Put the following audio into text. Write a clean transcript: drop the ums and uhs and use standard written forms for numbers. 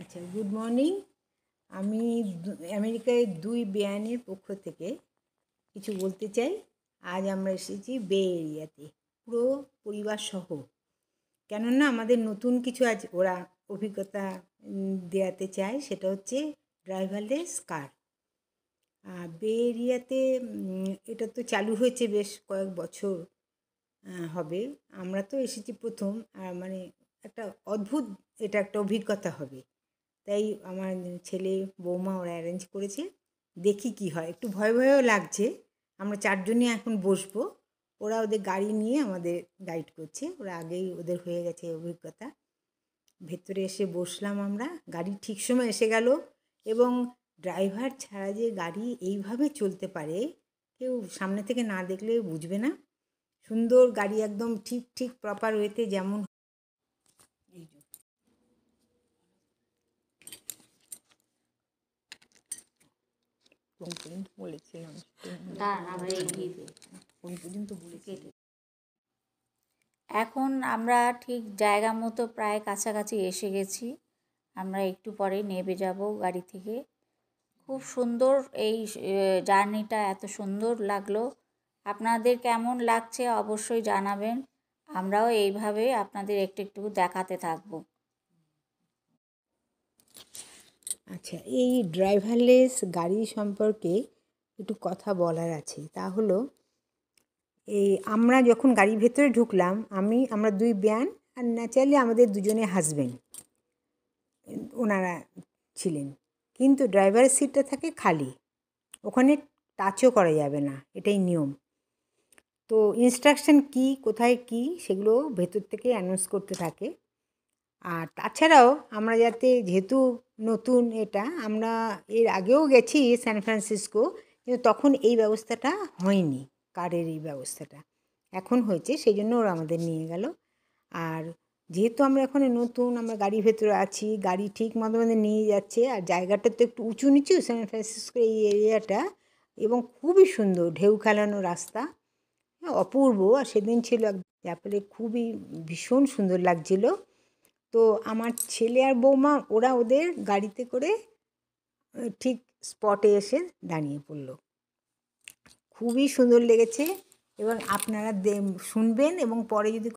আচ্ছা, good morning. আমি আমেরিকায় দুই বেয়ানের পক্ষ থেকে কিছু বলতে চাই। আজ আমরা এসেছি বে এরিয়াতে পুরো পরিবার সহ, কেননা আমাদের নতুন কিছু আজ ওরা অভিজ্ঞতা দেওয়াতে চায়। সেটা হচ্ছে ড্রাইভারলেস কার। বে এরিয়াতে এটা তো চালু হয়েছে বেশ কয়েক বছর হবে। আমরা তো এসেছি প্রথম, মানে একটা অদ্ভুত এটা একটা অভিজ্ঞতা হবে। তাই আমার ছেলে বৌমা ওরা অ্যারেঞ্জ করেছে, দেখি কি হয়। একটু ভয় ভয়ও লাগছে। আমরা চারজনই এখন বসবো, ওরা ওদের গাড়ি নিয়ে আমাদের গাইড করছে। ওরা আগেই ওদের হয়ে গেছে অভিজ্ঞতা। ভেতরে এসে বসলাম আমরা, গাড়ি ঠিক সময় এসে গেল। এবং ড্রাইভার ছাড়া যে গাড়ি এইভাবে চলতে পারে কেউ সামনে থেকে না দেখলে বুঝবে না। সুন্দর গাড়ি, একদম ঠিক ঠিক প্রপার ওয়েতে যেমন। এই যে কোন পর্যন্ত বলেছিলাম, কোন পর্যন্ত বলেছি। এখন আমরা ঠিক জায়গা মতো প্রায় কাছাকাছি এসে গেছি। আমরা একটু পরে নেমে যাব গাড়ি থেকে। খুব সুন্দর এই জার্নিটা, এত সুন্দর লাগলো। আপনাদের কেমন লাগছে অবশ্যই জানাবেন। আমরাও এইভাবে আপনাদের একটু একটু দেখাতে থাকবো। আচ্ছা, এই ড্রাইভারলেস গাড়ি সম্পর্কে একটু কথা বলার আছে। তা হলো, এই আমরা যখন গাড়ির ভেতরে ঢুকলাম, আমরা দুই বেয়ান আর ন্যাচারালি আমাদের দুজনে হাজব্যান্ড ওনারা ছিলেন। কিন্তু ড্রাইভারের সিটটা থাকে খালি, ওখানে টাচও করা যাবে না, এটাই নিয়ম। তো ইনস্ট্রাকশন কি, কোথায় কি, সেগুলো ভেতর থেকে অ্যানাউন্স করতে থাকে। আর তাছাড়াও আমরা যেহেতু নতুন, এটা আমরা এর আগেও গেছি সান ফ্রান্সিসকো, কিন্তু তখন এই ব্যবস্থাটা হয়নি, কারের এই ব্যবস্থাটা এখন হয়েছে, সেই জন্য ওরা আমাদের নিয়ে গেল। আর যেহেতু আমরা এখন নতুন, আমরা গাড়ির ভেতরে আছি, গাড়ি ঠিক মতো আমাদের নিয়ে যাচ্ছে। আর জায়গাটা তো একটু উঁচু নিচু সান ফ্রান্সিসকো এই এরিয়াটা, এবং খুবই সুন্দর, ঢেউ খেলানো রাস্তা, অপূর্ব। আর সেদিন ছিল ব্যাপারে খুবই ভীষণ সুন্দর লাগছিল। তো আমার ছেলে আর বৌমা ওরা ওদের গাড়িতে করে ঠিক স্পটে এসে দাঁড়িয়ে পড়লো। খুবই সুন্দর লেগেছে। এবং আপনারা শুনবেন এবং পরে যদি